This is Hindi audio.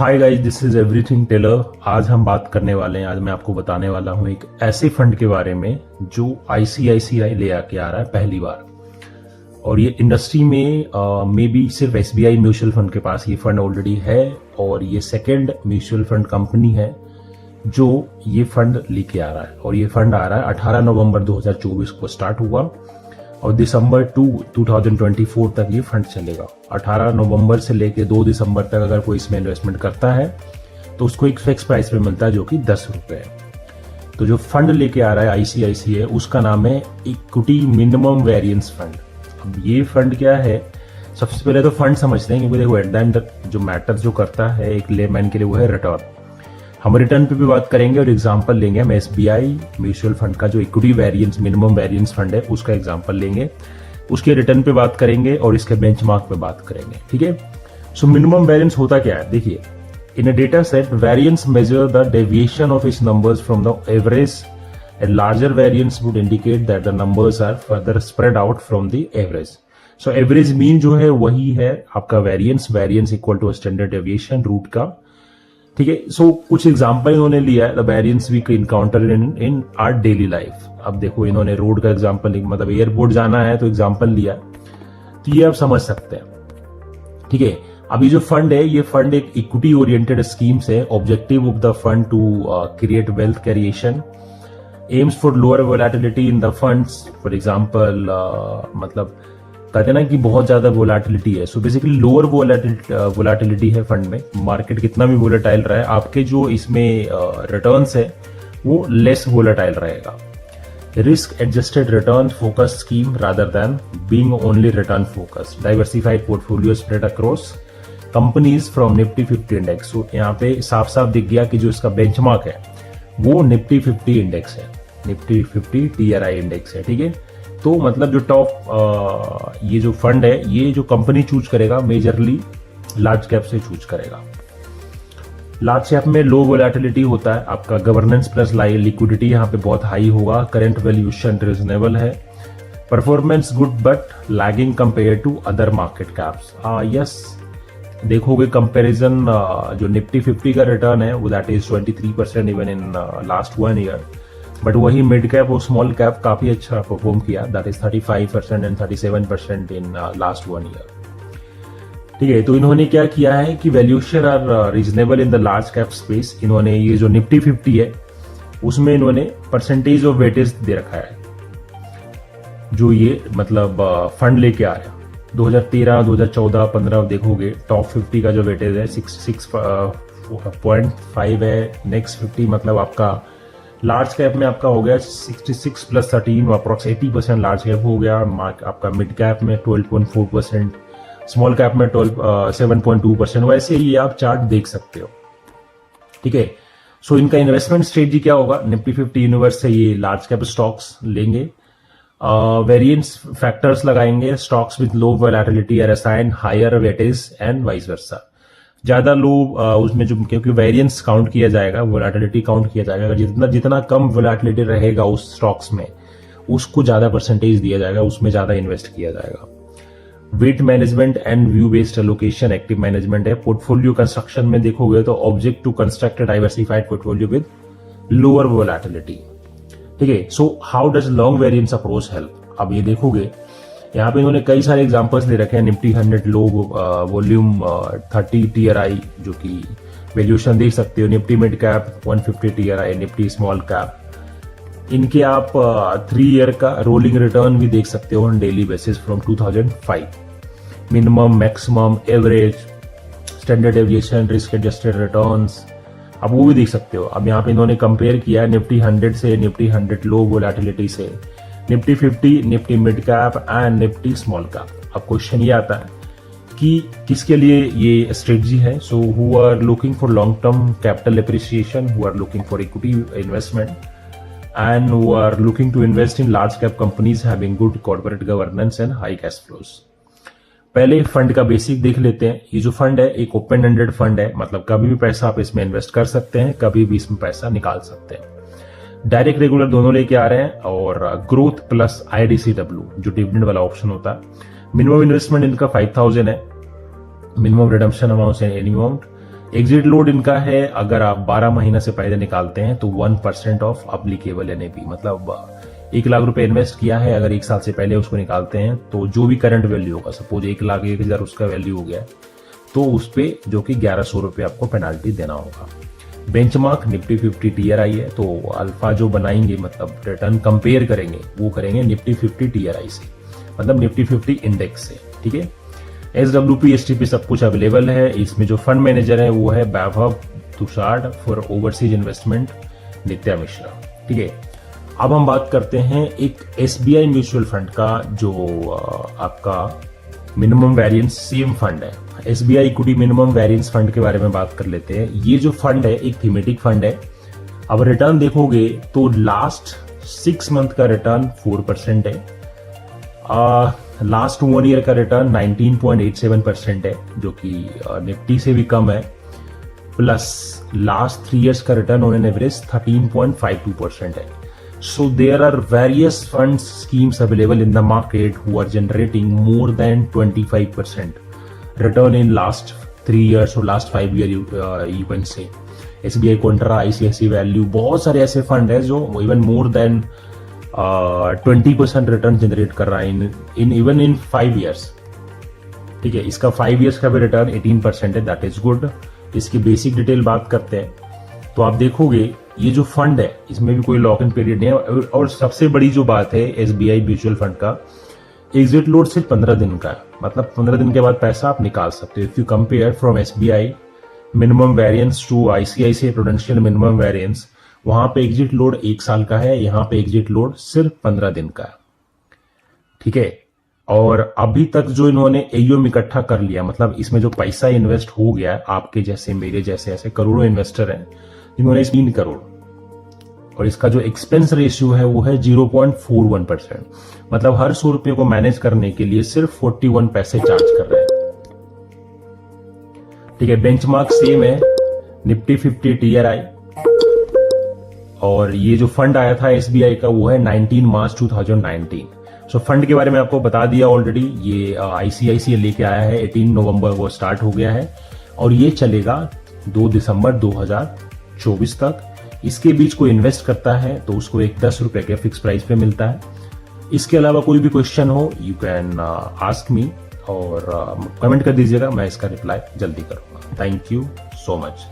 Hi guys, this is everything tailor. आज हम बात करने वाले हैं, आज मैं आपको बताने वाला हूं एक ऐसे फंड के बारे में जो आईसीआईसीआई ले आके आ रहा है पहली बार। और ये इंडस्ट्री में मे बी सिर्फ एसबीआई म्यूचुअल फंड के पास ये फंड ऑलरेडी है और ये सेकेंड म्यूचुअल फंड कंपनी है जो ये फंड लेके आ रहा है। और ये फंड आ रहा है 18 नवंबर 2024 को स्टार्ट हुआ और दिसंबर 2024 तक ये फंड चलेगा। 18 नवंबर से लेके 2 दिसंबर तक अगर कोई इसमें इन्वेस्टमेंट करता है तो उसको एक फिक्स प्राइस पे मिलता है जो कि 10 रुपए है। तो जो फंड लेके आ रहा है आईसीआईसीआई उसका नाम है इक्विटी मिनिमम वेरिएंस फंड। अब ये फंड क्या है, सबसे पहले तो फंड समझते हैं क्योंकि देखो एट द एंड जो मैटर जो करता है एक लेमैन के लिए वो है रिटर्न। हम रिटर्न पे भी बात करेंगे और एग्जांपल लेंगे हम एसबीआई म्यूचुअल फंड का जो equity variance minimum variance fund है उसका एग्जांपल लेंगे, उसके रिटर्न पे बात करेंगे और इसके बेंचमार्क पे बात करेंगे। ठीक है, सो मिनिमम वेरिएंस होता क्या है, देखिए in a data set variance measure the deviation of its numbers from the average. A larger variance would indicate that the numbers are further spread out from the average. So average mean जो है वही है आपका variance equal to standard deviation root का। ठीक है, सो कुछ एग्जांपल इन्होंने लिया है the variance we encounter in our daily life. अब देखो इन्होंने रोड का एग्जांपल, मतलब एयरपोर्ट जाना है तो एग्जांपल लिया, तो ये आप समझ सकते हैं। ठीक है, अभी जो फंड है ये फंड एक इक्विटी ओरिएंटेड स्कीम्स है। Objective of the fund to create wealth creation, aims for lower volatility in the funds. For example मतलब कहते हैं ना कि बहुत ज्यादा वोलेटिलिटी है, सो बेसिकली लोअर वोलेटिलिटी है फंड में। मार्केट कितना भी वोलेटाइल रहा है, आपके जो इसमें रिटर्न्स है वो लेस वोलेटाइल रहेगा। Risk adjusted return focus scheme rather than being only return focus. Diversified portfolio spread across companies from Nifty 50 index. सो यहाँ पे साफ साफ दिख गया कि जो इसका बेंचमार्क है वो निफ्टी 50 इंडेक्स है, निफ्टी 50 टीआरआई इंडेक्स है। ठीक है, तो मतलब जो टॉप ये जो फंड है ये जो कंपनी चूज करेगा मेजरली लार्ज कैप से चूज करेगा। लार्ज कैप में लो वोलेटिलिटी होता है, आपका गवर्नेंस प्लस लिक्विडिटी यहाँ पे बहुत हाई होगा, करंट वैल्यूएशन रीजनेबल है, performance good but lagging compare to other market caps. Yes, देखोगे कंपैरिजन जो निफ्टी 50 का रिटर्न है वो that is 23% even in last 1 year, but वही मिड कैप और स्मॉल कैप काफी अच्छा परफॉर्म किया, that is 35% and 37% in last 1 year. ठीक है, तो इन्होंने क्या किया है कि valuation are reasonable in the large cap space. इन्होंने ये जो निफ्टी 50 है उसमें इन्होंने परसेंटेज ऑफ वेटेज दे रखा है जो ये मतलब फंड लेके आ रहा है। 2013, 2014, 15 देखोगे टॉप 50 का जो वेटेज है 66.5 है। नेक्स्ट 50 मतलब आपका लार्ज कैप में आपका हो गया 66 + 13 अप्रॉक्स 80% लार्ज कैप हो गया। मार्क आपका मिड कैप में 12.4%, स्मॉल कैप में 7.2%। वैसे ही आप चार्ट देख सकते हो। ठीक है, सो इनका इन्वेस्टमेंट स्ट्रेटजी क्या होगा, निफ्टी 50 यूनिवर्स से ये लार्ज कैप स्टॉक्स लेंगे, वेरिएंस फैक्टर्स लगाएंगे, stocks with low volatility are assign higher weightage and vice versa. ज्यादा लो उसमें जो क्योंकि वेरिएंस काउंट किया जाएगा, वोलेटिलिटी काउंट किया जाएगा, जितना कम वोलेटिलिटी रहेगा उस स्टॉक्स में उसको ज्यादा परसेंटेज दिया जाएगा, उसमें ज्यादा इन्वेस्ट किया जाएगा। Weight management and view based allocation active management है। पोर्टफोलियो कंस्ट्रक्शन में देखोगे तो object to construct diversified portfolio with lower volatility. ठीक है, so how does long variance approach help. अब ये देखोगे यहाँ पे इन्होंने कई सारे एग्जांपल्स दे रखे हैं। निफ्टी 100 लो वॉल्यूम 30 टीआरआई जो कि वैल्यूएशन देख सकते हो, Nifty mid cap 150 TRI, Nifty small cap. इनके आप 3 ईयर का रोलिंग रिटर्न भी देख सकते हो on daily basis from 2005। Minimum, maximum, average, standard deviation, risk adjusted returns, अब वो भी देख सकते हो। अब यहाँ पे इन्होंने कंपेयर किया निफ्टी 100 से, निफ्टी 100 लो वोलेटिलिटी से, Nifty 50, Nifty mid cap and Nifty small cap. अब क्वेश्चन ये आता है कि किसके लिए ये स्ट्रेटजी है। So who are looking for long term capital appreciation, who are looking for equity investment and who are looking to invest in large cap companies having good corporate governance and high cash flows. पहले फंड का बेसिक देख लेते हैं। ये जो फंड है एक ओपन एंडेड फंड है, मतलब कभी भी पैसा आप इसमें इन्वेस्ट कर सकते हैं, कभी भी इसमें पैसा निकाल सकते हैं। डायरेक्ट रेगुलर दोनों लेके आ रहे हैं और ग्रोथ प्लस आईडीसीडब्ल्यू जो डिविडेंड वाला ऑप्शन होता है। मिनिमम इन्वेस्टमेंट इनका 5000 है, minimum redemption amount any amount, exit load इनका है, अगर आप 12 महीना से पहले निकालते हैं तो 1% ऑफ अप्लीकेबल एनएपी, मतलब 1 लाख रुपए इन्वेस्ट किया है, अगर 1 साल से पहले उसको निकालते हैं तो जो भी करंट वैल्यू होगा, सपोज 1,01,000 उसका वैल्यू हो गया, तो उस पे जो कि 1100 रुपए आपको पेनाल्टी देना होगा। बेंचमार्क निफ्टी 50 टीआरआई है, तो अल्फा जो बनाएंगे, मतलब रिटर्न कंपेयर करेंगे, वो करेंगे निफ्टी 50 टीआरआई से, मतलब निफ्टी 50 इंडेक्स से, ठीक है। SWP STP सब कुछ अवेलेबल है। इसमें जो फंड मैनेजर है वो है वैभव तुषार फॉर ओवरसीज इन्वेस्टमेंट नित्या मिश्रा, ठीक है। अब हम बात करते हैं एक SBI म्यूचुअल फंड का, जो आपका मिनिमम वेरिएंस सेम फंड है। SBI equity minimum variance fund के बारे में बात कर लेते हैं। ये जो फंड है एक थीमेटिक फंड है। अब रिटर्न देखोगे तो लास्ट 6 मंथ का रिटर्न 4% है, लास्ट 1 ईयर का रिटर्न 19.87% है, जो कि निफ्टी से भी कम है, प्लस लास्ट 3 इयर्स का रिटर्न ऑन एन एवरेज 13.52% है। So there are various fund schemes available in the market who are generating more than 25% return in last 3 years or last 5 years, you can say. SBI Contra, ICICI Value, बहुत सारे ऐसे फंड है जो even more than 20% return generate कर रहा है इन 5 years, ठीक है। इसका 5 years का भी रिटर्न 18% है, दैट इज गुड। इसकी बेसिक डिटेल बात करते हैं तो आप देखोगे ये जो फंड है इसमें भी कोई लॉक इन पीरियड नहीं है, और सबसे बड़ी जो बात है SBI म्यूचुअल फंड का एग्जिट लोड सिर्फ 15 दिन का है, मतलब 15 दिन के बाद पैसा आप निकाल सकते हो। If you compare from SBI minimum variance to ICICI Prudential minimum variance, वहां पे एग्जिट लोड 1 साल का है, यहाँ पे एग्जिट लोड सिर्फ 15 दिन का है, ठीक है। और अभी तक जो इन्होंने AUM इकट्ठा कर लिया, मतलब इसमें जो पैसा इन्वेस्ट हो गया है, आपके जैसे मेरे जैसे ऐसे करोड़ों इन्वेस्टर हैं जिन्होंने 3 करोड़, और इसका जो एक्सपेंस रेशियो है वो है 0.41%, मतलब हर 100 रुपए को मैनेज करने के लिए सिर्फ 41 पैसे चार्ज कर रहे हैं, ठीक है। बेंचमार्क सेम है, निफ्टी 50 TRI, और ये जो फंड आया था SBI का वो है 19 मार्च 2019। सो फंड के बारे में आपको बता दिया ऑलरेडी। ये ICICI लेके आया है, 18 नवंबर को स्टार्ट हो गया है, और ये चलेगा 2 दिसंबर 2024 तक। इसके बीच कोई इन्वेस्ट करता है तो उसको एक 10 रुपए के फिक्स प्राइस पे मिलता है। इसके अलावा कोई भी क्वेश्चन हो यू कैन आस्क मी, और कमेंट कर दीजिएगा, मैं इसका रिप्लाई जल्दी करूंगा। Thank you so much.